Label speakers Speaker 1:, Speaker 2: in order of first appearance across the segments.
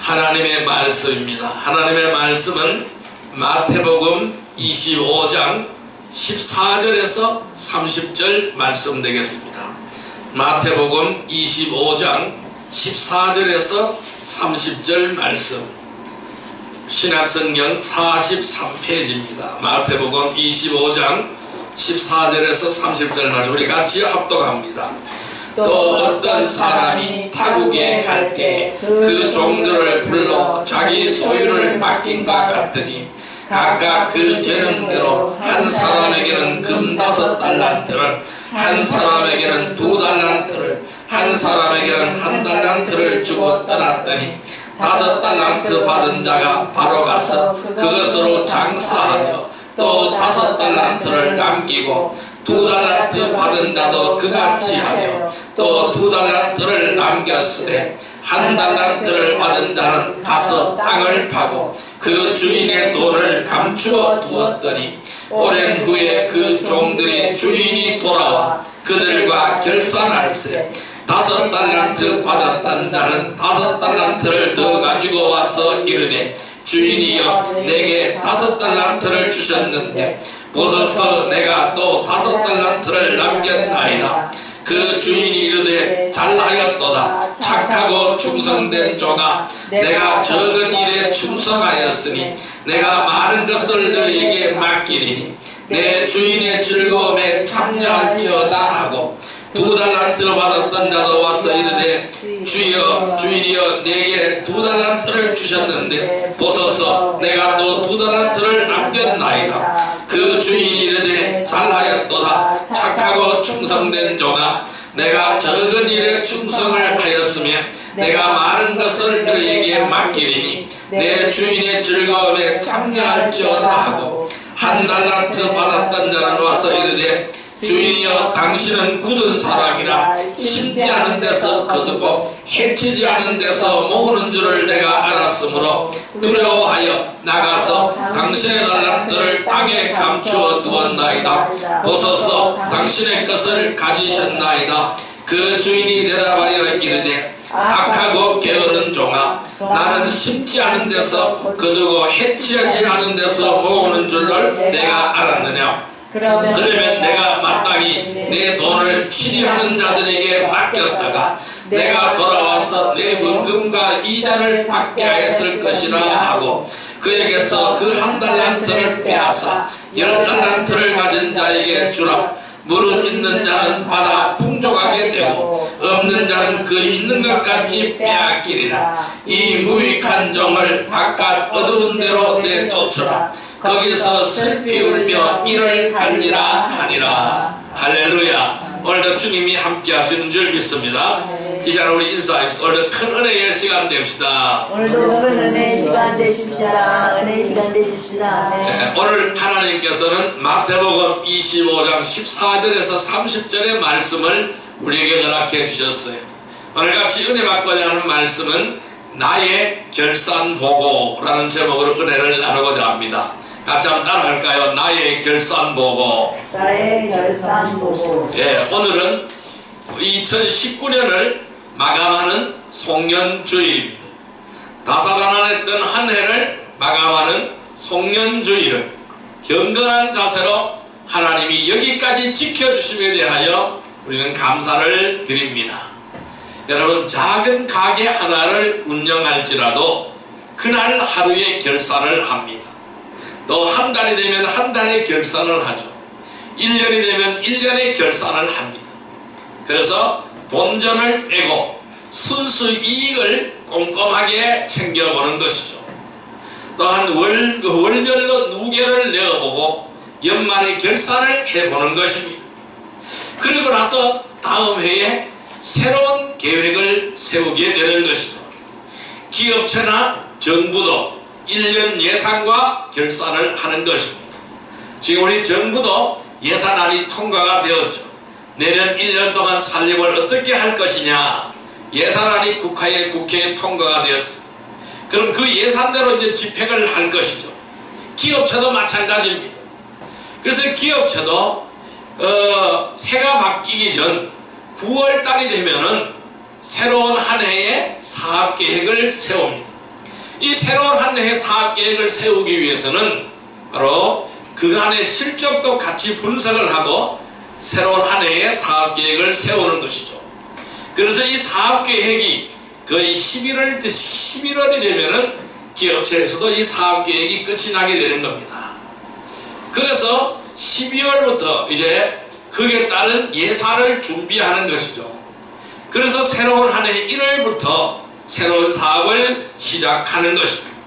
Speaker 1: 하나님의 말씀입니다. 하나님의 말씀은 마태복음 25장 14절에서 30절 말씀 되겠습니다. 마태복음 25장 14절에서 30절 말씀, 신약성경 43페이지입니다. 마태복음 25장 14절에서 30절 말씀 우리 같이 합독합니다. 또 어떤 사람이 타국에 갈 때 그 종들을 불러 자기 소유를 맡긴과 같으니 각각 그 재능대로 한 사람에게는 금 5달란트를, 한 사람에게는 2달란트를, 한 사람에게는 1달란트를 주고 떠났더니 5달란트 받은 자가 바로 가서 그것으로 장사하여 또 5달란트를 남기고 2달란트 받은 자도 그같이 하여 또 2달란트를 남겼으되 1달란트를 받은 자는 가서 땅을 파고 그 주인의 돈을 감추어 두었더니 오랜 후에 그 종들이 주인이 돌아와 그들과 결산할세 5달란트 받았던 자는 5달란트를 더 가지고 와서 이르되 주인이여 내게 5달란트를 주셨는데 보소서 내가 또 5달란트를 남겼나이다. 그 주인이 이르되 잘하였도다. 착하고 충성된 종아, 내가 적은 일에 충성하였으니 내가 많은 것을 너에게 맡기리니 내 주인의 즐거움에 참여할지어다 하고 2달란트 받았던 자도 와서 이르되 주여 주인이여 내게 2달란트를 주셨는데 보소서 내가 또 2달란트를 남겼나이다. 그 주인이 이르되 잘하였도다. 착하고 충성된 종아, 내가 적은 일에 충성을 하였으며 내가 많은 것을 너에게 맡기리니 내 주인의 즐거움에 참여할지어다 하고 1달란트 받았던 자는 와서 이르되 주인이여 당신은 굳은 사람이라 심지 않은 데서 거두고 해치지 않은 데서 모으는 줄을 내가 알았으므로 두려워하여 나가서 당신의 달란트를 땅에 감추어 두었나이다. 보소서 당신의 것을 가지셨나이다. 그 주인이 대답하여 이르되 악하고 게으른 종아, 나는 심지 않은 데서 거두고 해치지 않은 데서 모으는 줄을 내가 알았느냐. 그러면 내가 마땅히 내 돈을 취리하는 자들에게 맡겼다가 내가 돌아와서 내 원금과 이자를 받게 하였을 것이라 하고 그에게서 그 1달란트를 빼앗아 10달란트를 가진 자에게 주라. 무릇 있는 자는 받아 풍족하게 되고 없는 자는 그 있는 것 같이 빼앗기리라. 이 무익한 종을 바깥 어두운 데로 내쫓으라. 거기서 슬피 울며 이를 갈리라 하니라. 할렐루야. 오늘도 주님이 함께 하시는 줄 믿습니다. 이제는 우리 인사합시다. 오늘도 큰 은혜의 시간 됩시다.
Speaker 2: 오늘도 큰 은혜의 시간 되십시다. 은혜의 시간 되십시다.
Speaker 1: 네, 오늘 하나님께서는 마태복음 25장 14절에서 30절의 말씀을 우리에게 허락해 주셨어요. 오늘같이 은혜 받고자 하는 말씀은 나의 결산보고라는 제목으로 은혜를 나누고자 합니다. 같이 한번 따라할까요? 나의 결산보고.
Speaker 2: 나의 결산보고.
Speaker 1: 예, 오늘은 2019년을 마감하는 송년주일입니다. 다사다난했던 한 해를 마감하는 송년주일을 경건한 자세로 하나님이 여기까지 지켜주심에 대하여 우리는 감사를 드립니다. 여러분, 작은 가게 하나를 운영할지라도 그날 하루에 결산을 합니다. 또 한 달이 되면 한 달에 결산을 하죠. 1년이 되면 1년에 결산을 합니다. 그래서 본전을 빼고 순수 이익을 꼼꼼하게 챙겨보는 것이죠. 또한 월별로 누계를 내어보고 연말에 결산을 해보는 것입니다. 그리고 나서 다음 해에 새로운 계획을 세우게 되는 것이죠. 기업체나 정부도 1년 예산과 결산을 하는 것입니다. 지금 우리 정부도 예산안이 통과가 되었죠. 내년 1년 동안 살림을 어떻게 할 것이냐, 예산안이 국회에 통과가 되었습니다. 그럼 그 예산대로 이제 집행을 할 것이죠. 기업체도 마찬가지입니다. 그래서 기업체도 해가 바뀌기 전 9월 달이 되면은 새로운 한 해의 사업 계획을 세웁니다. 이 새로운 한 해의 사업계획을 세우기 위해서는 바로 그간의 실적도 같이 분석을 하고 새로운 한 해의 사업계획을 세우는 것이죠. 그래서 이 사업계획이 거의 11월이 되면은 기업체에서도 이 사업계획이 끝이 나게 되는 겁니다. 그래서 12월부터 이제 그에 따른 예산을 준비하는 것이죠. 그래서 새로운 한 해 1월부터 새로운 사업을 시작하는 것입니다.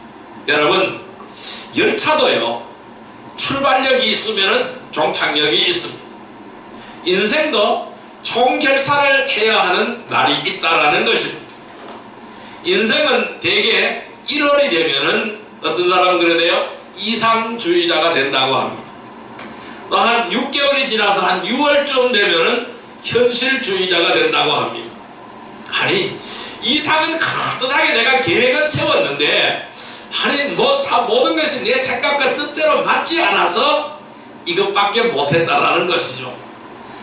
Speaker 1: 여러분, 열차도요, 출발력이 있으면 종착역이 있습니다. 인생도 총결산을 해야 하는 날이 있다라는 것입니다. 인생은 대개 1월이 되면은 어떤 사람은 그래야 돼요? 이상주의자가 된다고 합니다. 또 한 6개월이 지나서 한 6월쯤 되면은 현실주의자가 된다고 합니다. 아니, 이상은 그럴듯하게 내가 계획은 세웠는데, 아니, 모든 것이 내 생각과 뜻대로 맞지 않아서 이것밖에 못했다라는 것이죠.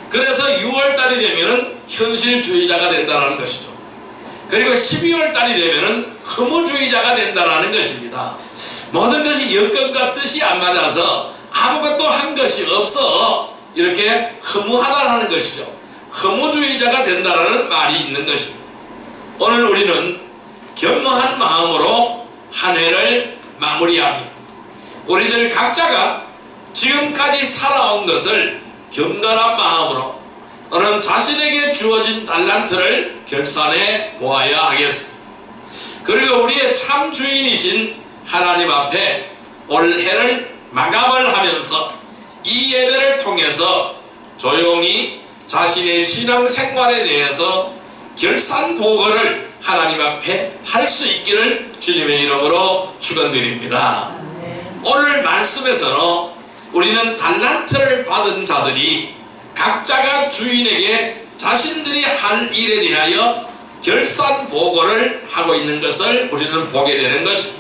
Speaker 1: 그래서 6월달이 되면은 현실주의자가 된다라는 것이죠. 그리고 12월달이 되면은 허무주의자가 된다라는 것입니다. 모든 것이 여건과 뜻이 안 맞아서 아무것도 한 것이 없어 이렇게 허무하다라는 것이죠. 허무주의자가 된다라는 말이 있는 것입니다. 오늘 우리는 겸허한 마음으로 한 해를 마무리합니다. 우리들 각자가 지금까지 살아온 것을 경건한 마음으로 또는 자신에게 주어진 달란트를 결산해 보아야 하겠습니다. 그리고 우리의 참 주인이신 하나님 앞에 올해를 마감을 하면서 이 예배를 통해서 조용히 자신의 신앙생활에 대해서 결산보고를 하나님 앞에 할 수 있기를 주님의 이름으로 축원드립니다. 오늘 말씀에서는 우리는 달란트를 받은 자들이 각자가 주인에게 자신들이 할 일에 대하여 결산보고를 하고 있는 것을 우리는 보게 되는 것입니다.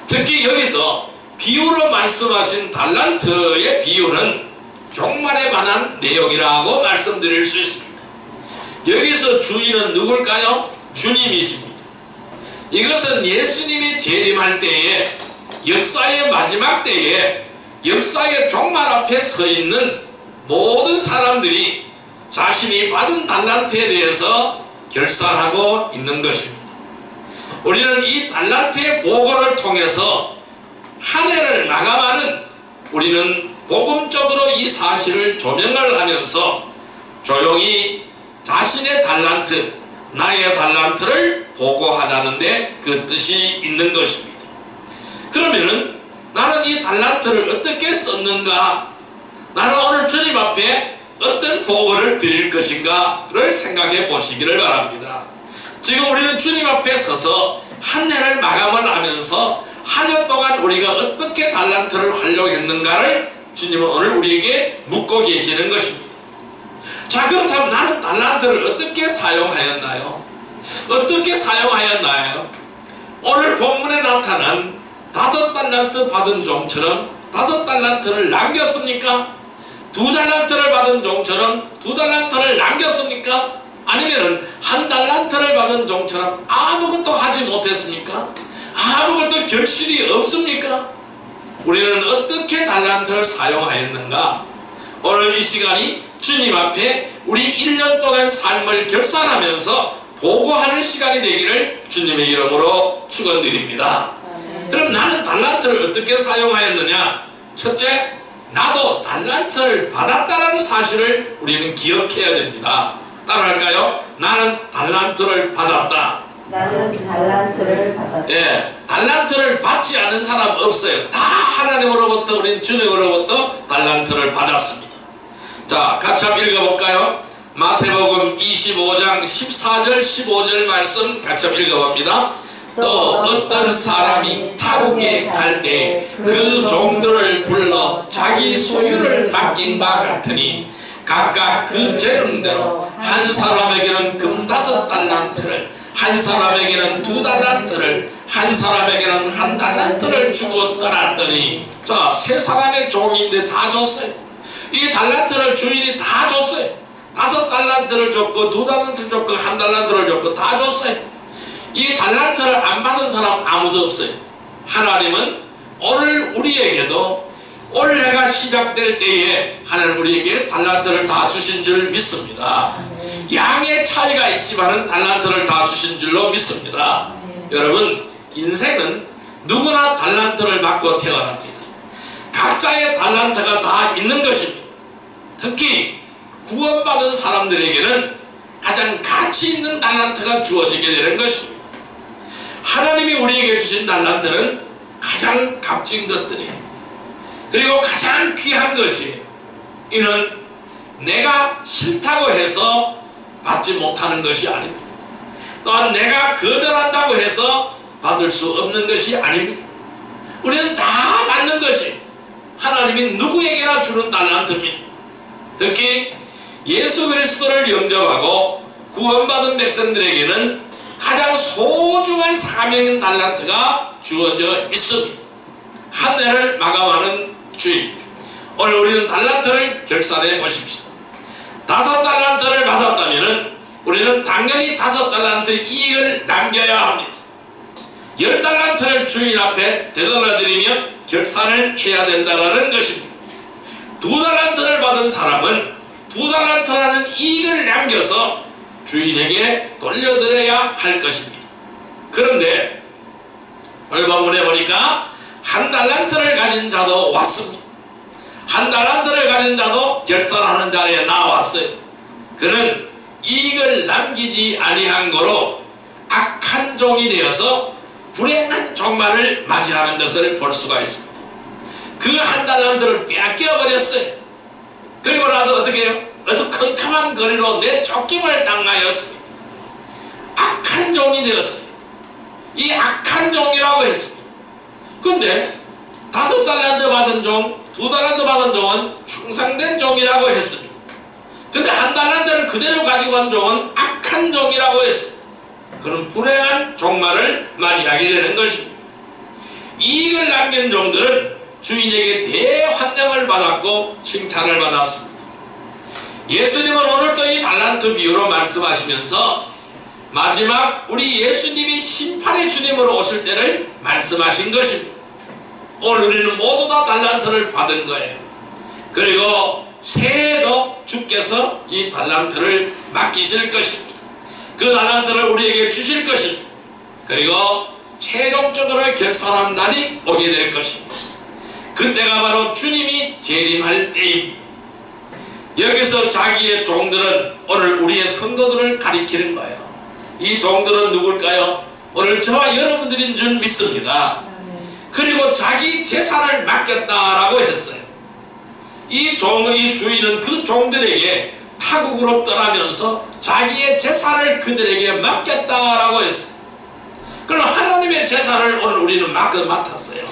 Speaker 1: 특히 여기서 비유로 말씀하신 달란트의 비유는 종말에 관한 내용이라고 말씀드릴 수 있습니다. 여기서 주인은 누굴까요? 주님이십니다. 이것은 예수님이 재림할 때에 역사의 마지막 때에 역사의 종말 앞에 서 있는 모든 사람들이 자신이 받은 달란트에 대해서 결산하고 있는 것입니다. 우리는 이 달란트의 보고를 통해서 한 해를 마감하는 우리는 복음적으로 이 사실을 조명을 하면서 조용히 자신의 달란트, 나의 달란트를 보고하자는데 그 뜻이 있는 것입니다. 그러면은 나는 이 달란트를 어떻게 썼는가? 나는 오늘 주님 앞에 어떤 보고를 드릴 것인가를 생각해 보시기를 바랍니다. 지금 우리는 주님 앞에 서서 한 해를 마감을 하면서 한 해 동안 우리가 어떻게 달란트를 활용했는가를 주님은 오늘 우리에게 묻고 계시는 것입니다. 자, 그렇다면 나는 달란트를 어떻게 사용하였나요? 어떻게 사용하였나요? 오늘 본문에 나타난 5달란트 받은 종처럼 5달란트를 남겼습니까? 2달란트를 받은 종처럼 2달란트를 남겼습니까? 아니면 1달란트를 받은 종처럼 아무것도 하지 못했습니까? 아무것도 결실이 없습니까? 우리는 어떻게 달란트를 사용하였는가? 오늘 이 시간이 주님 앞에 우리 1년 동안 삶을 결산하면서 보고하는 시간이 되기를 주님의 이름으로 축원드립니다. 그럼 나는 달란트를 어떻게 사용하였느냐? 첫째, 나도 달란트를 받았다는 사실을 우리는 기억해야 됩니다. 따라할까요? 나는 달란트를 받았다.
Speaker 2: 나는 달란트를 받았다.
Speaker 1: 예, 달란트를 받지 않은 사람 없어요. 다 하나님으로부터, 우리는 주님으로부터 달란트를 받았습니다. 자, 같이 한번 읽어볼까요? 마태복음 25장 14절 15절 말씀 같이 한번 읽어봅니다. 또 어떤 사람이 타국에 갈 때 그 종들을 불러 자기 소유를 맡긴 바 같으니 각각 그 재능대로 한 사람에게는 금 5달란트를, 한 사람에게는 2달란트를, 한 사람에게는 1달란트를 주고 떠났더니, 자, 3사람의 종인데 다 줬어요. 이 달란트를 주인이 다 줬어요. 5달란트를 줬고 2달란트를 줬고 1달란트를 줬고 다 줬어요. 이 달란트를 안 받은 사람 아무도 없어요. 하나님은 오늘 우리에게도 올해가 시작될 때에 하나님 우리에게 달란트를 다 주신 줄 믿습니다. 양의 차이가 있지만은 달란트를 다 주신 줄로 믿습니다. 여러분, 인생은 누구나 달란트를 받고 태어납니다. 각자의 달란트가 다 있는 것입니다. 특히 구원받은 사람들에게는 가장 가치 있는 달란트가 주어지게 되는 것입니다. 하나님이 우리에게 주신 달란트는 가장 값진 것들이에요. 그리고 가장 귀한 것이, 이는 내가 싫다고 해서 받지 못하는 것이 아닙니다. 또한 내가 거절한다고 해서 받을 수 없는 것이 아닙니다. 우리는 다 받는 것이 하나님이 누구에게나 주는 달란트입니다. 특히 예수 그리스도를 영접하고 구원받은 백성들에게는 가장 소중한 사명인 달란트가 주어져 있습니다. 한 해를 마감하는 주일, 오늘 우리는 달란트를 결산해 보십시오. 5달란트를 받았다면 우리는 당연히 5달란트 이익을 남겨야 합니다. 10달란트를 주인 앞에 되돌아드리며 결산을 해야 된다는 것입니다. 2달란트를 받은 사람은 2달란트라는 이익을 남겨서 주인에게 돌려드려야 할 것입니다. 그런데 오늘 본문에 보니까 1달란트를 가진 자도 왔습니다. 1달란트를 가진 자도 결산하는 자리에 나왔어요. 그는 이익을 남기지 아니한 거로 악한 종이 되어서 불행한 종말을 맞이하는 것을 볼 수가 있습니다. 그 1달란트를 빼앗겨버렸어요. 그리고 나서 어떻게 해요? 어두컴컴한 거리로 내쫓김을 당하였습니다. 악한 종이 되었어요. 이 악한 종이라고 했습니다. 근데 5달란트 받은 종, 2달란트 받은 종은 충성된 종이라고 했습니다. 근데 1달란트를 그대로 가지고 간 종은 악한 종이라고 했습니다. 그런 불행한 종말을 맞이하게 되는 것입니다. 이익을 남긴 종들은 주인에게 대환영을 받았고 칭찬을 받았습니다. 예수님은 오늘도 이 달란트 비유로 말씀하시면서 마지막 우리 예수님이 심판의 주님으로 오실 때를 말씀하신 것입니다. 오늘 우리는 모두 다 달란트를 받은 거예요. 그리고 새해에도 주께서 이 달란트를 맡기실 것입니다. 그 달란트를 우리에게 주실 것입니다. 그리고 최종적으로 결산한 날이 오게 될 것입니다. 그때가 바로 주님이 재림할 때입니다. 여기서 자기의 종들은 오늘 우리의 성도들을 가리키는 거예요. 이 종들은 누굴까요? 오늘 저와 여러분들인 줄 믿습니다. 그리고 자기 재산을 맡겼다라고 했어요. 이 주인은 그 종들에게 타국으로 떠나면서 자기의 재산을 그들에게 맡겼다라고 했어요. 그럼 하나님의 재산을 오늘 우리는 맡았어요.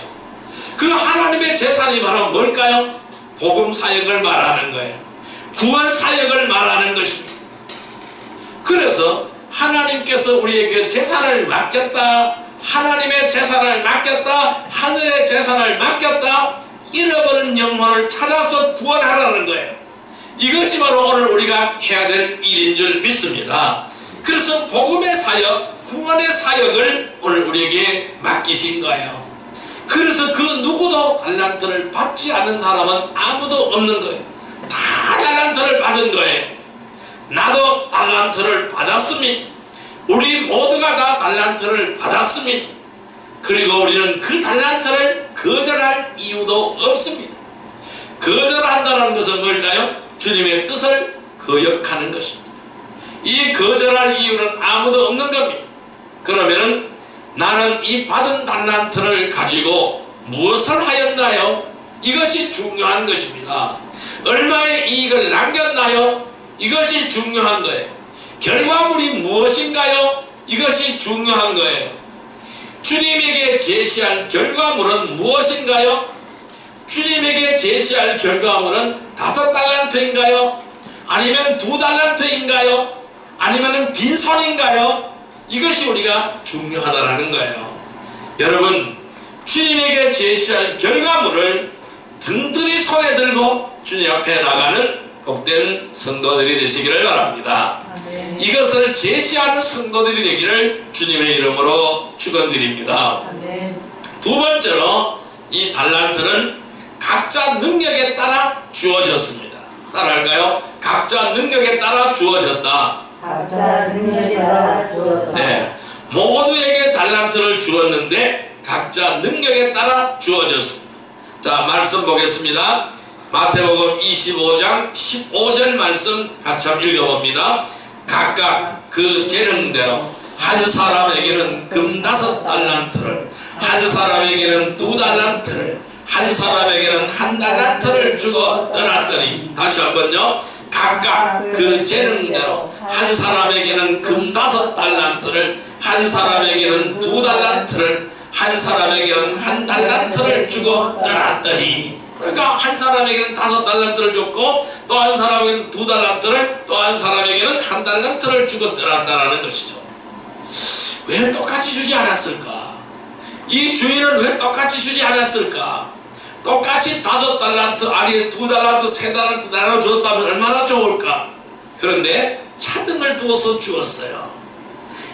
Speaker 1: 그 하나님의 재산이 바로 뭘까요? 복음 사역을 말하는 거예요. 구원 사역을 말하는 것입니다. 그래서 하나님께서 우리에게 재산을 맡겼다, 하나님의 재산을 맡겼다, 하늘의 재산을 맡겼다, 잃어버린 영혼을 찾아서 구원하라는 거예요. 이것이 바로 오늘 우리가 해야 될 일인 줄 믿습니다. 그래서 복음의 사역, 구원의 사역을 오늘 우리에게 맡기신 거예요. 그래서 그 누구도 달란트를 받지 않은 사람은 아무도 없는 거예요. 다 달란트를 받은 거예요. 나도 달란트를 받았습니다. 우리 모두가 다 달란트를 받았습니다. 그리고 우리는 그 달란트를 거절할 이유도 없습니다. 거절한다는 것은 뭘까요? 주님의 뜻을 거역하는 것입니다. 이 거절할 이유는 아무도 없는 겁니다. 그러면은 나는 이 받은 달란트를 가지고 무엇을 하였나요? 이것이 중요한 것입니다. 얼마의 이익을 남겼나요? 이것이 중요한 거예요. 결과물이 무엇인가요? 이것이 중요한 거예요. 주님에게 제시할 결과물은 무엇인가요? 주님에게 제시할 결과물은 5달란트인가요? 아니면 2달란트인가요? 아니면 빈손인가요? 이것이 우리가 중요하다는 거예요. 여러분, 주님에게 제시할 결과물을 든든히 손에 들고 주님 앞에 나가는 복된 성도들이 되시기를 바랍니다. 이것을 제시하는 성도들이 되기를 주님의 이름으로 축원드립니다.
Speaker 2: 아멘.
Speaker 1: 두 번째로 이 달란트는 각자 능력에 따라 주어졌습니다. 따라할까요? 각자 능력에 따라 주어졌다.
Speaker 2: 각자 능력에 따라 주어졌다.
Speaker 1: 네, 모두에게 달란트를 주었는데 각자 능력에 따라 주어졌습니다. 자, 말씀 보겠습니다. 마태복음 25장 15절 말씀 같이 한번 읽어봅니다. 각각 그 재능대로 한 사람에게는 금 5달란트를, 한 사람에게는 2달란트를, 한 사람에게는 1달란트를 주고 떠났더니, 다시 한번요. 각각 그 재능대로 한 사람에게는 금 5달란트를, 한 사람에게는 2달란트를, 한 사람에게는 1달란트를 주고 떠났더니, 그러니까 한 사람에게는 5달란트를 줬고 또 한 사람에게는 2달란트를, 또 한 사람에게는 1달란트를 주고 떠났다는 것이죠. 왜 똑같이 주지 않았을까? 이 주인은 왜 똑같이 주지 않았을까? 똑같이 5달란트, 아니 2달란트, 3달란트 나눠줬다면 얼마나 좋을까? 그런데 차등을 두어서 주었어요.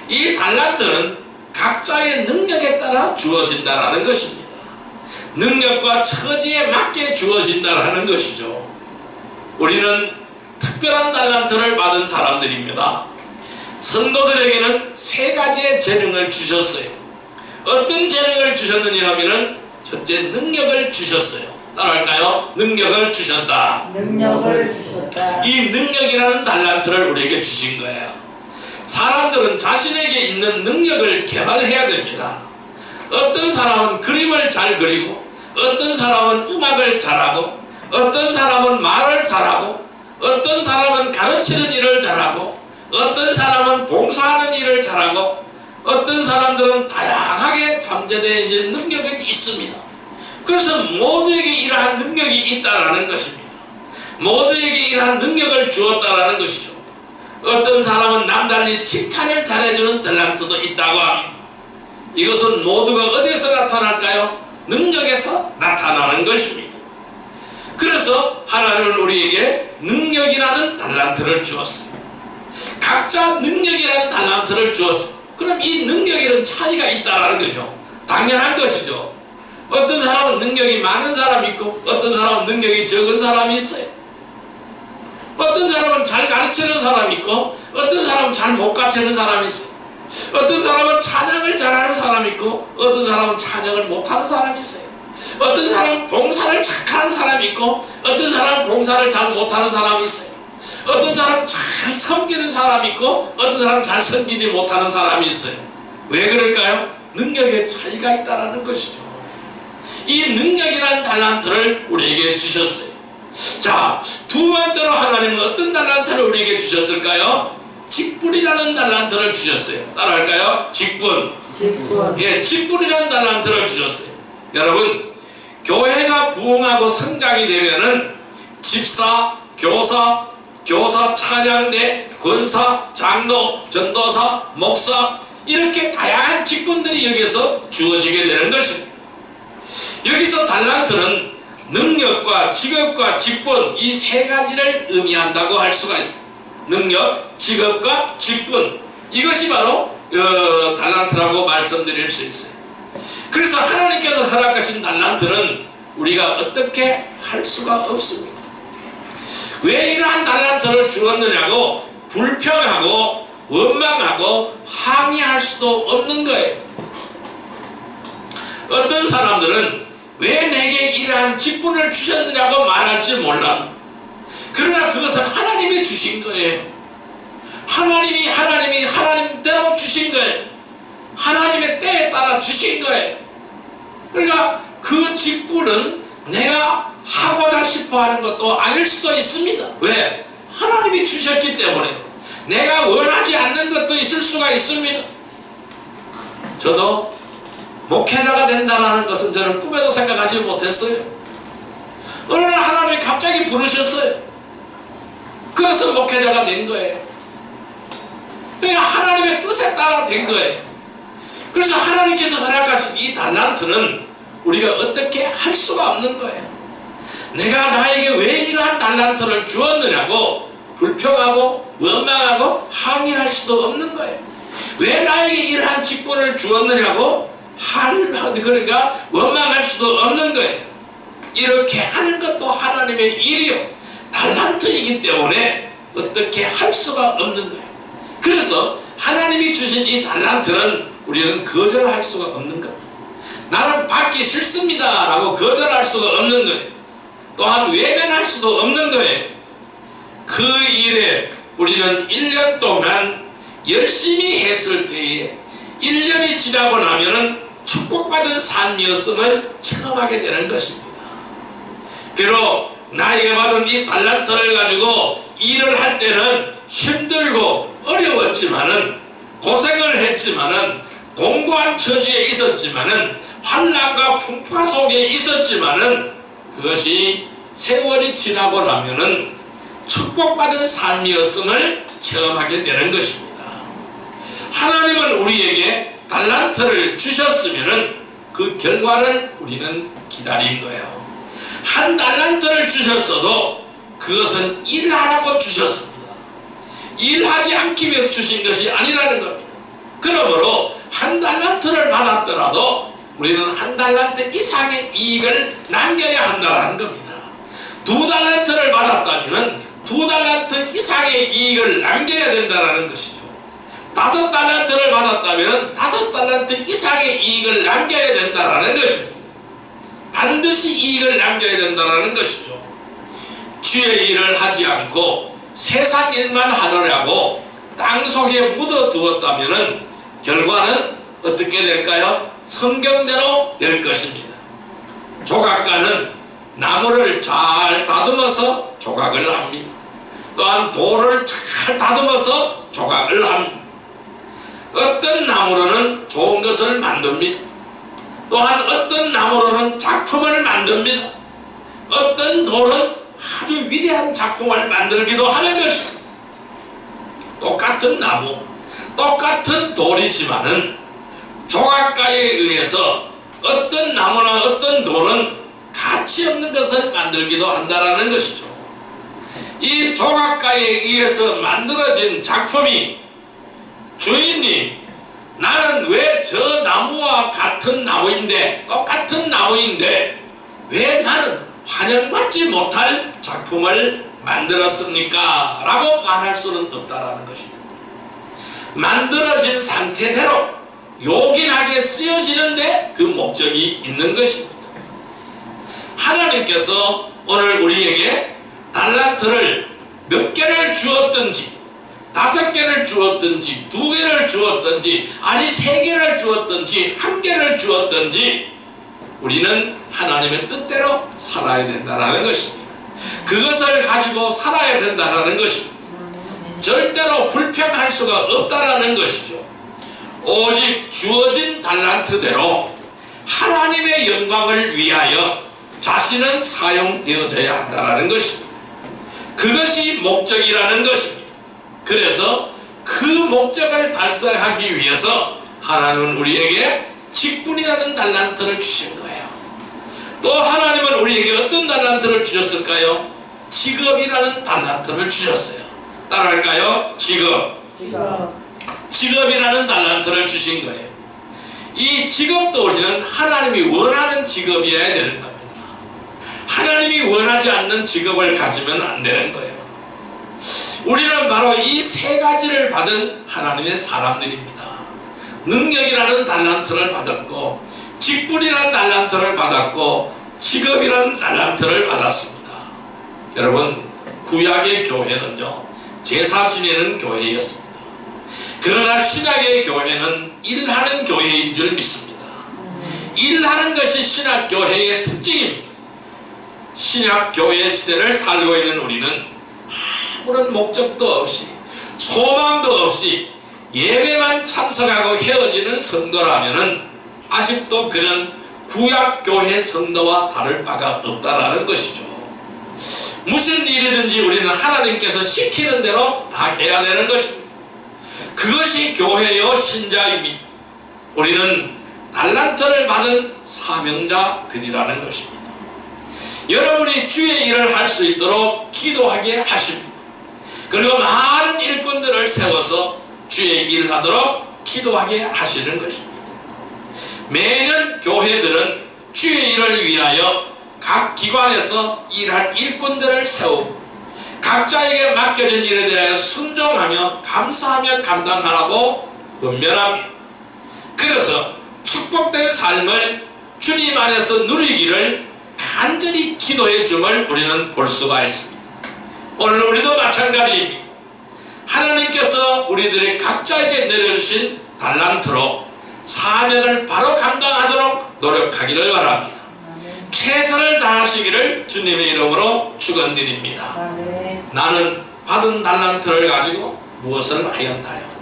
Speaker 1: 이 달란트는 각자의 능력에 따라 주어진다는 것입니다. 능력과 처지에 맞게 주어진다는 것이죠. 우리는 특별한 달란트를 받은 사람들입니다. 성도들에게는 3가지의 재능을 주셨어요. 어떤 재능을 주셨느냐 하면은 첫째, 능력을 주셨어요. 따라할까요? 능력을 주셨다.
Speaker 2: 능력을 주셨다.
Speaker 1: 이 능력이라는 달란트를 우리에게 주신 거예요. 사람들은 자신에게 있는 능력을 개발해야 됩니다. 어떤 사람은 그림을 잘 그리고, 어떤 사람은 음악을 잘하고, 어떤 사람은 말을 잘하고, 어떤 사람은 가르치는 일을 잘하고, 어떤 사람은 봉사하는 일을 잘하고, 어떤 사람들은 다양하게 잠재된 이제 능력이 있습니다. 그래서 모두에게 이러한 능력이 있다라는 것입니다. 모두에게 이러한 능력을 주었다라는 것이죠. 어떤 사람은 남달리 칭찬을 잘해주는 달란트도 있다고 합니다. 이것은 모두가 어디에서 나타날까요? 능력에서 나타나는 것입니다. 그래서 하나님은 우리에게 능력이라는 달란트를 주었습니다. 각자 능력이라는 달란트를 주었습니다. 그럼 이 능력에는 차이가 있다는 거죠. 당연한 것이죠. 어떤 사람은 능력이 많은 사람이 있고 어떤 사람은 능력이 적은 사람이 있어요. 어떤 사람은 잘 가르치는 사람이 있고 어떤 사람은 잘 못 가르치는 사람이 있어요. 어떤 사람은 찬양을 잘하는 사람이 있고 어떤 사람은 찬양을 못하는 사람이 있어요. 어떤 사람은 봉사를 착하는 사람이 있고 어떤 사람은 봉사를 잘 못하는 사람이 있어요. 어떤 사람은 잘 섬기는 사람이 있고 어떤 사람은 잘 섬기지 못하는 사람이 있어요. 왜 그럴까요? 능력의 차이가 있다는 것이죠. 이 능력이라는 달란트를 우리에게 주셨어요. 자, 두 번째로 하나님은 어떤 달란트를 우리에게 주셨을까요? 직분이라는 달란트를 주셨어요. 따라할까요? 직분. 예, 직분이라는 달란트를 주셨어요. 여러분, 교회가 부흥하고 성장이 되면은 집사, 교사, 찬양대, 권사, 장로, 전도사, 목사, 이렇게 다양한 직분들이 여기서 주어지게 되는 것입니다. 여기서 달란트는 능력과 직업과 직분, 이 3가지를 의미한다고 할 수가 있습니다. 능력, 직업과 직분, 이것이 바로 달란트라고 말씀드릴 수 있어요. 그래서 하나님께서 허락하신 달란트는 우리가 어떻게 할 수가 없습니다. 왜 이러한 달란트를 주었느냐고 불평하고 원망하고 항의할 수도 없는 거예요. 어떤 사람들은 왜 내게 이러한 직분을 주셨느냐고 말할지 몰라. 그러나 그것은 하나님이 주신 거예요. 하나님이 하나님대로 주신 거예요. 하나님의 때에 따라 주신 거예요. 그러니까 그 직분은 내가 하고자 싶어 하는 것도 아닐 수도 있습니다. 왜? 하나님이 주셨기 때문에. 내가 원하지 않는 것도 있을 수가 있습니다. 저도 목회자가 된다는 것은 저는 꿈에도 생각하지 못했어요. 어느 날 하나님이 갑자기 부르셨어요. 그래서 목회자가 된 거예요. 그러니까 하나님의 뜻에 따라 된 거예요. 그래서 하나님께서 허락하신 이 달란트는 우리가 어떻게 할 수가 없는 거예요. 내가 나에게 왜 이러한 달란트를 주었느냐고 불평하고 원망하고 항의할 수도 없는 거예요. 왜 나에게 이러한 직분을 주었느냐고 그러니까 원망할 수도 없는 거예요. 이렇게 하는 것도 하나님의 일이요, 달란트이기 때문에 어떻게 할 수가 없는 거예요. 그래서 하나님이 주신 이 달란트는 우리는 거절할 수가 없는 겁니다. 나는 받기 싫습니다 라고 거절할 수가 없는 거예요. 또한 외면할 수도 없는 거예요. 그 일에 우리는 1년 동안 열심히 했을 때에 1년이 지나고 나면은 축복받은 삶이었음을 체험하게 되는 것입니다. 비록 나에게 받은 이 달란트를 가지고 일을 할 때는 힘들고 어려웠지만은, 고생을 했지만은, 공고한 처지에 있었지만은, 환난과 풍파 속에 있었지만은, 그것이 세월이 지나고 나면은 축복받은 삶이었음을 체험하게 되는 것입니다. 하나님은 우리에게 달란트를 주셨으면은 그 결과를 우리는 기다린 거예요. 한 달란트를 주셨어도 그것은 일하라고 주셨습니다. 일하지 않기 위해서 주신 것이 아니라는 겁니다. 그러므로 한 달란트를 받았더라도 우리는 한 달란트 이상의 이익을 남겨야 한다는 겁니다. 2달란트를 받았다면 2달란트 이상의 이익을 남겨야 된다는 것이죠. 5달란트를 받았다면 5달란트 이상의 이익을 남겨야 된다는 것입니다. 반드시 이익을 남겨야 된다는 것이죠. 주의 일을 하지 않고 세상 일만 하느라고 땅속에 묻어두었다면 결과는 어떻게 될까요? 성경대로 될 것입니다. 조각가는 나무를 잘 다듬어서 조각을 합니다. 또한 돌을 잘 다듬어서 조각을 합니다. 어떤 나무로는 좋은 것을 만듭니다. 또한 어떤 나무로는 작품을 만듭니다. 어떤 돌은 아주 위대한 작품을 만들기도 하는 것입니다. 똑같은 나무, 똑같은 돌이지만은 조각가에 의해서 어떤 나무나 어떤 돌은 가치 없는 것을 만들기도 한다는 것이죠. 이 조각가에 의해서 만들어진 작품이 주인님, 나는 왜 저 나무와 같은 나무인데, 똑같은 나무인데 왜 나는 환영받지 못할 작품을 만들었습니까? 라고 말할 수는 없다라는 것입니다. 만들어진 상태대로 요긴하게 쓰여지는데 그 목적이 있는 것입니다. 하나님께서 오늘 우리에게 달란트를 몇 개를 주었든지, 5개를 주었든지, 2개를 주었든지, 아니 3개를 주었든지, 1개를 주었든지 우리는 하나님의 뜻대로 살아야 된다는 것입니다. 그것을 가지고 살아야 된다는 것입니다. 절대로 불평할 수가 없다는 것이죠. 오직 주어진 달란트대로 하나님의 영광을 위하여 자신은 사용되어져야 한다는 것입니다. 그것이 목적이라는 것입니다. 그래서 그 목적을 달성하기 위해서 하나님은 우리에게 직분이라는 달란트를 주신 거예요. 또 하나님은 우리에게 어떤 달란트를 주셨을까요? 직업이라는 달란트를 주셨어요. 따라할까요? 직업이라는 달란트를 주신 거예요. 이 직업도 우리는 하나님이 원하는 직업이어야 되는 겁니다. 하나님이 원하지 않는 직업을 가지면 안 되는 거예요. 우리는 바로 이 3가지를 받은 하나님의 사람들입니다. 능력이라는 달란트를 받았고, 직분이라는 달란트를 받았고, 직업이라는 달란트를 받았습니다. 여러분, 구약의 교회는요, 제사 지내는 교회였습니다. 그러나 신약의 교회는 일하는 교회인 줄 믿습니다. 일하는 것이 신약 교회의 특징입니다. 신약 교회 시대를 살고 있는 우리는 아무런 목적도 없이, 소망도 없이 예배만 참석하고 헤어지는 성도라면은 아직도 그는 구약교회 성도와 다를 바가 없다라는 것이죠. 무슨 일이든지 우리는 하나님께서 시키는 대로 다 해야 되는 것입니다. 그것이 교회요 신자입니다. 우리는 달란트를 받은 사명자들이라는 것입니다. 여러분이 주의 일을 할 수 있도록 기도하게 하십니다. 그리고 많은 일꾼들을 세워서 주의 일을 하도록 기도하게 하시는 것입니다. 매년 교회들은 주의 일을 위하여 각 기관에서 일할 일꾼들을 세우고 각자에게 맡겨진 일에 대하여 순종하며 감사하며 감당하라고 권면합니다. 그래서 축복된 삶을 주님 안에서 누리기를 간절히 기도해 줌을 우리는 볼 수가 있습니다. 오늘 우리도 마찬가지입니다. 하나님께서 우리들이 각자에게 내려주신 달란트로 사명을 바로 감당하도록 노력하기를 바랍니다. 최선을 다하시기를 주님의 이름으로 축원드립니다. 나는 받은 달란트를 가지고 무엇을 하였나요?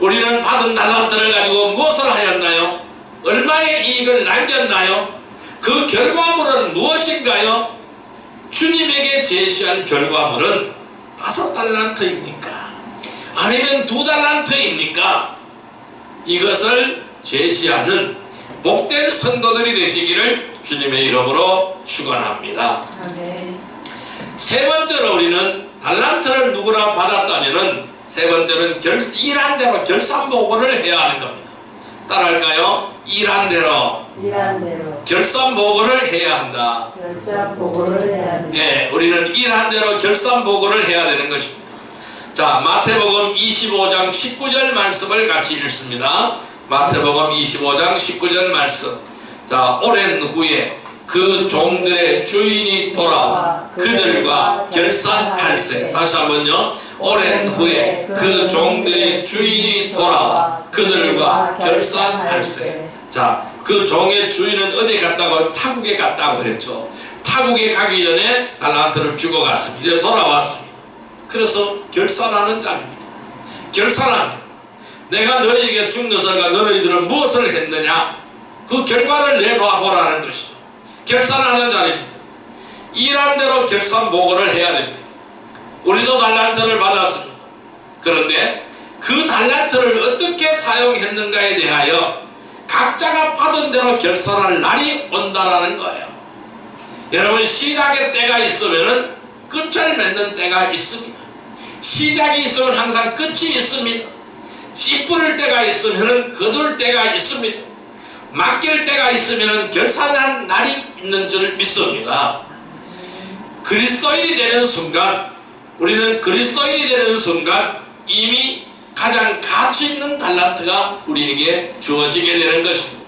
Speaker 1: 우리는 받은 달란트를 가지고 무엇을 하였나요? 얼마의 이익을 남겼나요? 그 결과물은 무엇인가요? 주님에게 제시한 결과물은 5달란트입니까? 아니면 2달란트입니까? 이것을 제시하는 복된 성도들이 되시기를 주님의 이름으로 축원합니다. 세 번째로 우리는 달란트를 누구나 받았다면은 세 번째는 일한 대로 결산보고를 해야 하는 겁니다. 따라할까요? 일한 대로 결산보고를 해야 한다. 네, 우리는 일한 대로 결산보고를 해야 되는 것입니다. 자, 마태복음 25장 19절 말씀을 같이 읽습니다. 마태복음 25장 19절 말씀. 자, 오랜 후에 그 종들의 주인이 돌아와 그들과 결산할세. 다시 한번요. 오랜 후에 그 종들의 주인이 돌아와 그들과 결산할세. 자, 그 종의 주인은 어디 갔다고? 타국에 갔다고 했죠. 타국에 가기 전에 달란트를 주고 갔습니다. 이제 돌아왔습니다. 그래서 결산하는 자입니다. 결산합니다. 내가 너희에게 준 것을 너희들은 무엇을 했느냐? 그 결과를 내놓아보라는 것이죠. 결산하는 자입니다. 일한 대로 결산보고를 해야 됩니다. 우리도 달란트를 받았습니다. 그런데 그 달란트를 어떻게 사용했는가에 대하여 각자가 받은 대로 결산할 날이 온다라는 거예요. 여러분, 시작의 때가 있으면 끝을 맺는 때가 있습니다. 시작이 있으면 항상 끝이 있습니다. 씨 뿌릴 때가 있으면 거둘 때가 있습니다. 맡길 때가 있으면 결산한 날이 있는 줄 믿습니다. 그리스도인이 되는 순간, 우리는 그리스도인이 되는 순간 이미 가장 가치 있는 달란트가 우리에게 주어지게 되는 것입니다.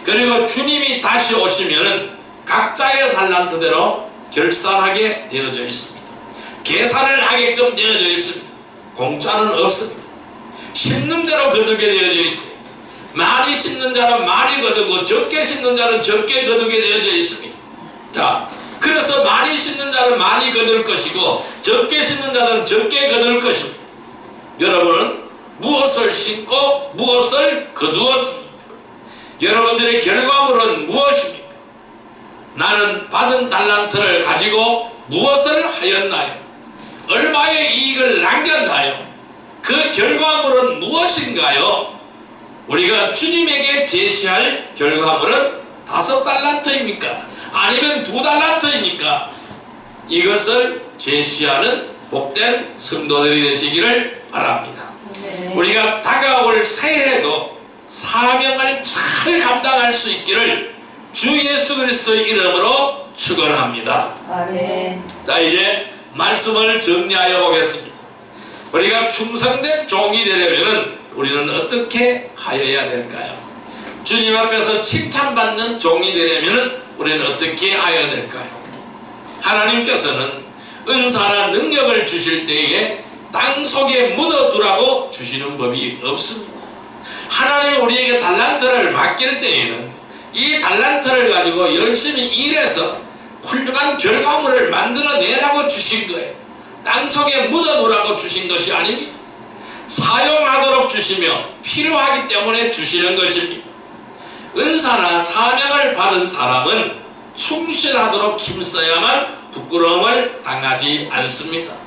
Speaker 1: 그리고 주님이 다시 오시면 각자의 달란트대로 결산하게 되어져 있습니다. 계산을 하게끔 되어져 있습니다. 공짜는 없습니다. 심는 대로 거두게 되어져 있습니다. 많이 심는 자는 많이 거두고 적게 심는 자는 적게 거두게 되어져 있습니다. 자, 그래서 많이 심는 자는 많이 거둘 것이고 적게 심는 자는 적게 거둘 것입니다. 여러분은 무엇을 심고 무엇을 거두었습니까? 여러분들의 결과물은 무엇입니까? 나는 받은 달란트를 가지고 무엇을 하였나요? 얼마의 이익을 남겼나요? 그 결과물은 무엇인가요? 우리가 주님에게 제시할 결과물은 5달란트입니까? 아니면 2달란트입니까? 이것을 제시하는 복된 성도들이 되시기를 바랍니다. 우리가 다가올 새해에도 사명을 잘 감당할 수 있기를 주 예수 그리스도의 이름으로 축원합니다. 아멘. 자, 이제 말씀을 정리하여 보겠습니다. 우리가 충성된 종이 되려면 우리는 어떻게 하여야 될까요? 주님 앞에서 칭찬받는 종이 되려면 우리는 어떻게 하여야 될까요? 하나님께서는 은사나 능력을 주실 때에 땅 속에 묻어두라고 주시는 법이 없습니다. 하나님이 우리에게 달란트를 맡길 때에는 이 달란트를 가지고 열심히 일해서 훌륭한 결과물을 만들어내라고 주신 거예요. 땅 속에 묻어두라고 주신 것이 아닙니다. 사용하도록 주시며 필요하기 때문에 주시는 것입니다. 은사나 사명을 받은 사람은 충실하도록 힘써야만 부끄러움을 당하지 않습니다.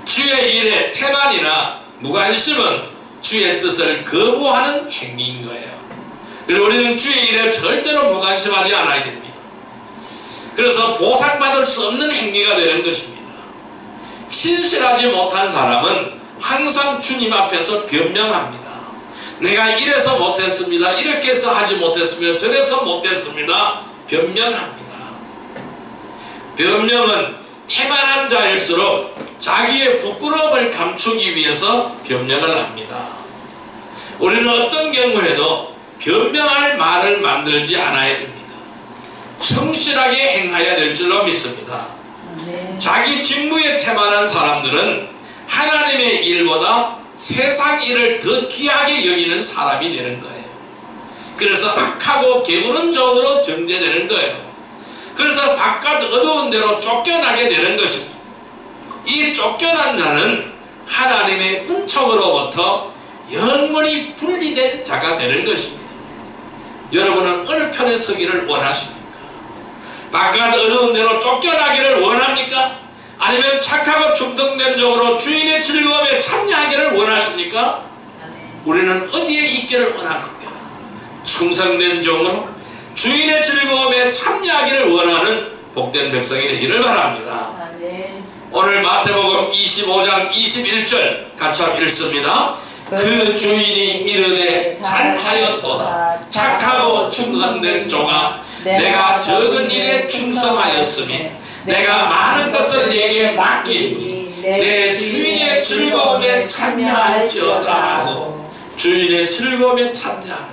Speaker 1: 주의 일에 태만이나 무관심은 주의 뜻을 거부하는 행위인 거예요. 그리고 우리는 주의 일에 절대로 무관심하지 않아야 됩니다. 그래서 보상받을 수 없는 행위가 되는 것입니다. 신실하지 못한 사람은 항상 주님 앞에서 변명합니다. 내가 이래서 못했습니다. 이렇게 해서 하지 못했습니다. 저래서 못했습니다. 변명합니다. 변명은 태만한 자일수록 자기의 부끄러움을 감추기 위해서 변명을 합니다. 우리는 어떤 경우에도 변명할 말을 만들지 않아야 됩니다. 성실하게 행해야 될 줄로 믿습니다. 자기 직무에 태만한 사람들은 하나님의 일보다 세상 일을 더 귀하게 여기는 사람이 되는 거예요. 그래서 악하고 게으른 종으로 정죄되는 거예요. 그래서 바깥 어두운 데로 쫓겨나게 되는 것입니다. 이 쫓겨난 자는 하나님의 은총으로부터 영원히 분리된 자가 되는 것입니다. 여러분은 어느 편에 서기를 원하십니까? 바깥 어두운 데로 쫓겨나기를 원합니까? 아니면 착하고 충성된 종으로 주인의 즐거움에 참여하기를 원하십니까? 우리는 어디에 있기를 원합니까? 충성된 종으로 주인의 즐거움에 참여하기를 원하는 복된 백성이 되기를 바랍니다. 오늘 마태복음 25장 21절 같이 읽습니다. 그 주인이 이르되 잘하였도다 착하고 충성된 종아 내가 적은 일에 충성하였으니 내가 많은 것을 내게 맡기니 내 주인의 즐거움에 참여할지어다 하고 주인의 즐거움에 참여하는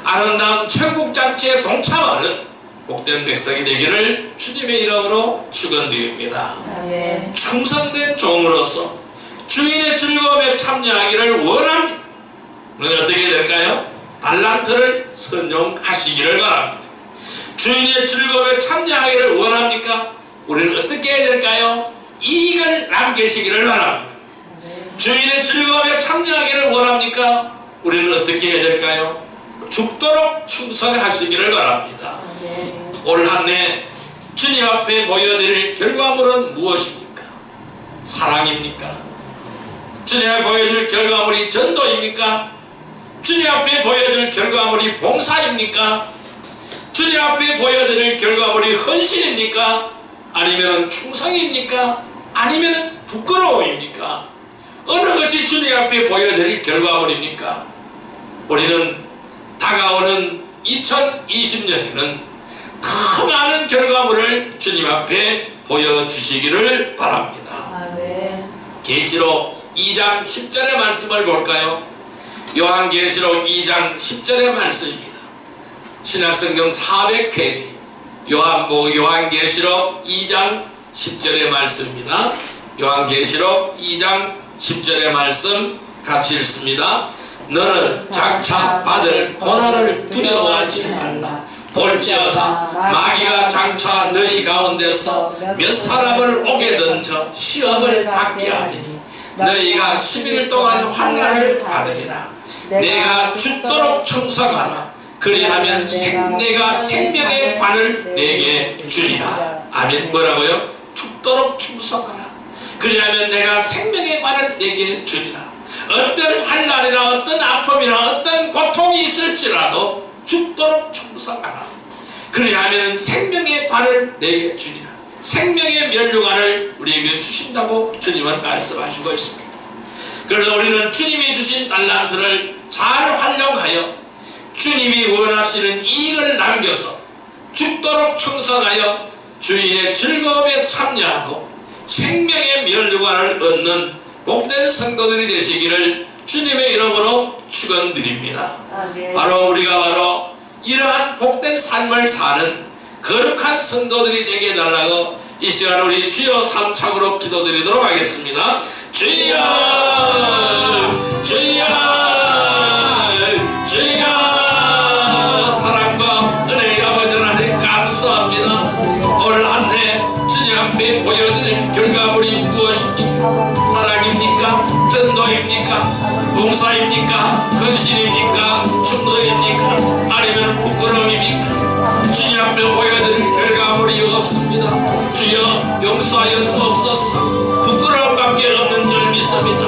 Speaker 1: 아름다운 천국잔치에 동참하는 복된 백성이 되기를 주님의 이름으로 축원드립니다. 충성된 종으로서 주인의 즐거움에 참여하기를 원합니다. 그러면 어떻게 될까요? 달란트를 선용하시기를 바랍니다. 주인의 즐거움에 참여하기를 원합니까? 우리는 어떻게 해야 될까요? 이익을 남기시기를 바랍니다. 주인의 즐거움에 참여하기를 원합니까? 우리는 어떻게 해야 될까요? 죽도록 충성하시기를 바랍니다. 올 한 해 주님 앞에 보여드릴 결과물은 무엇입니까? 사랑입니까? 주님 앞에 보여줄 결과물이 전도입니까? 주님 앞에 보여줄 결과물이 봉사입니까? 주님 앞에 보여드릴 결과물이 헌신입니까? 아니면 충성입니까? 아니면 부끄러움입니까? 어느 것이 주님 앞에 보여드릴 결과물입니까? 우리는 다가오는 2020년에는 더 많은 결과물을 주님 앞에 보여주시기를 바랍니다. 계시록 2장 10절의 말씀을 볼까요? 요한계시록 2장 10절의 말씀입니다. 신약성경 400페이지 요한계시록 2장 10절의 말씀입니다. 요한계시록 2장 10절의 말씀 같이 읽습니다. 너는 장차 받을 고난을 두려워하지 말라. 볼지어다 마귀가 장차 너희 가운데서 몇 사람을 오게 던져 시험을 받게 하리니 너희가 11일 동안 환난을 받으리라. 내가 죽도록 충성하라. 그리하면 내가 생명의 관을 내게 주리라. 아멘. 뭐라고요? 죽도록 충성하라. 그리하면 내가 생명의 관을 내게 주리라. 어떤 환난이나 어떤 아픔이나 어떤 고통이 있을지라도 죽도록 충성하라. 그리하면 생명의 관을 내게 주리라. 생명의 면류관을 우리에게 주신다고 주님은 말씀하시고 있습니다. 그래서 우리는 주님이 주신 달란트를 잘 활용하여 주님이 원하시는 이익을 남겨서 죽도록 충성하여 주인의 즐거움에 참여하고 생명의 면류관을 얻는 복된 성도들이 되시기를 주님의 이름으로 축원드립니다. 바로 우리가 바로 이러한 복된 삶을 사는 거룩한 성도들이 되게 해달라고 이 시간 우리 주여 삼창으로 기도드리도록 하겠습니다. 주여 주여 주여 사랑과 은혜의 아버지 하나님 감사합니다. 올 한 해 주님 앞에 보여드릴 결과물이 무엇입니까? 사랑입니까? 전도입니까? 봉사입니까? 헌신입니까? 충성입니까? 아니면 부끄러움입니까? 주님 앞에 보여드릴 결과물이 없습니다. 주여 용서하여 주옵소서. 부끄러움밖에 없는 줄 믿습니다.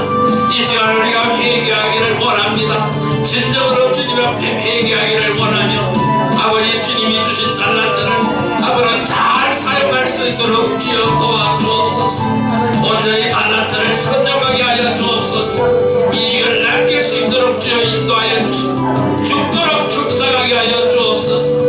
Speaker 1: 이 시간 우리가 회개하기를 원합니다. 진정으로 주님 앞에 회개하기를 원하며 아버지 주님이 주신 달란트를 아버지 잘 사용할 수 있도록 주여 도와주옵소서. 온전히 달란트 주옵소서. 이익을 남길 수 있도록 주여 인도하여 주시고 죽도록 충성하게 하여 주옵소서.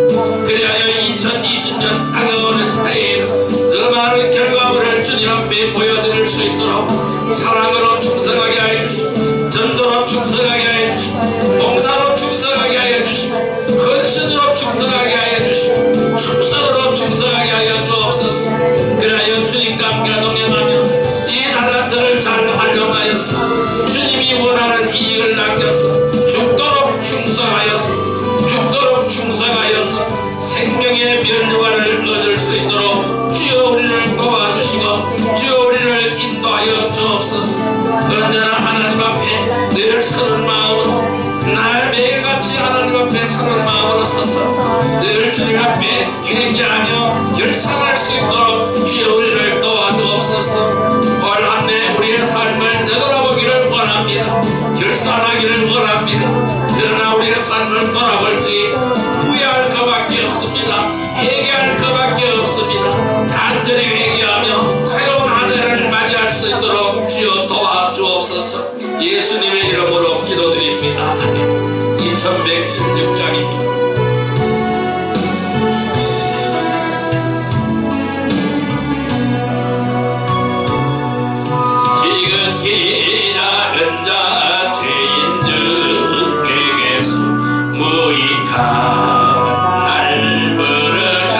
Speaker 1: 그리하여 2020년 다가오는 해에 그 많은 결과물을 주님 앞에 보여드릴 수 있도록 사랑으로 충성하게 하여 주시고 전도로 충성하게 하여 주시고 봉사로 충성하게 하여 주시고 헌신으로 충성하게 하여 주시고 충성으로 충성하게 하여 주옵소서. 그리하여 주님과 함께 동행하며 이 달란트를 잘 활용하여서 주님이 원하는 이익을 남겨서 죽도록 충성하여서 생명의 면류관을 얻을 수 있도록 주여 우리를 도와주시고 주여 우리를 인도하여 주옵소서. 언제나 하나님 앞에 늘 서는 마음으로 날 매일같이 하나님 앞에 서는 마음으로 서서 늘 주님 앞에 회개하며 결산할 수 있도록 주여 우리를 도와주옵소서. 올 한 해 우리의 삶을 되돌아보기를 원합니다. 결산하기를 원합니다. 그러나 우리의 삶을 돌아볼 때에 후회할 것밖에 없습니다. 회개할 것밖에 없습니다. 간절히 회개하며 새로운 한 해를 맞이할 수 있도록 주여 도와주옵소서. 예수님의 이름으로 기도드립니다. 2116장입니다. 지극히 작은 자 죄인들에게서 무익한 날 벌어져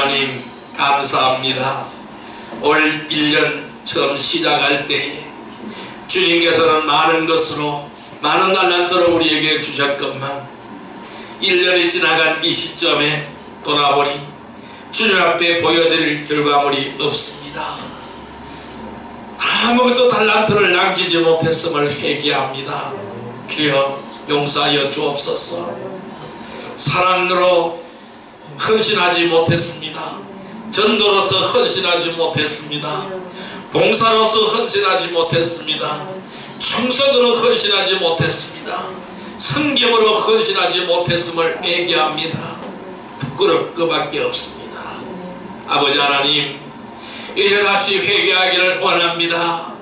Speaker 1: 하나님 감사합니다. 올 1년 처음 시작할 때에 주님께서는 많은 것으로 많은 달란트를 우리에게 주셨건만 1년이 지나간 이 시점에 돌아보니 주님 앞에 보여드릴 결과물이 없습니다. 아무것도 달란트를 남기지 못했음을 회개합니다. 주여 용서하여 주옵소서. 사랑으로 헌신하지 못했습니다. 전도로서 헌신하지 못했습니다. 봉사로서 헌신하지 못했습니다. 충성으로 헌신하지 못했습니다. 성경으로 헌신하지 못했음을 회개합니다. 부끄러울 것밖에 없습니다. 아버지 하나님, 이제 다시 회개하기를 원합니다.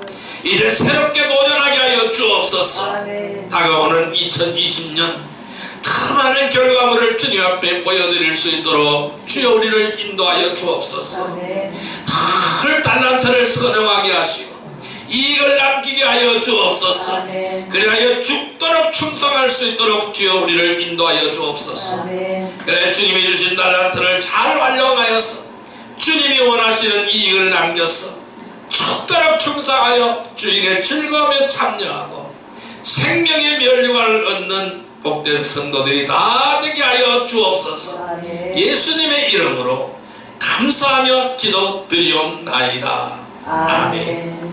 Speaker 1: 이제 새롭게 도전하게 하여 주옵소서. 다가오는 2020년 더 많은 결과물을 주님 앞에 보여드릴 수 있도록 주여 우리를 인도하여 주옵소서. 큰 달란트를 선용하게 하시고 이익을 남기게 하여 주옵소서. 그리하여 죽도록 충성할 수 있도록 주여 우리를 인도하여 주옵소서. 그래 주님이 주신 달란트를 잘 활용하여서 주님이 원하시는 이익을 남겨서 죽도록 충성하여 주인의 즐거움에 참여하고 생명의 면류관을 얻는 복된 성도들이 다 되게 하여 주옵소서. 예수님의 이름으로 감사하며 기도드리옵나이다. 아멘.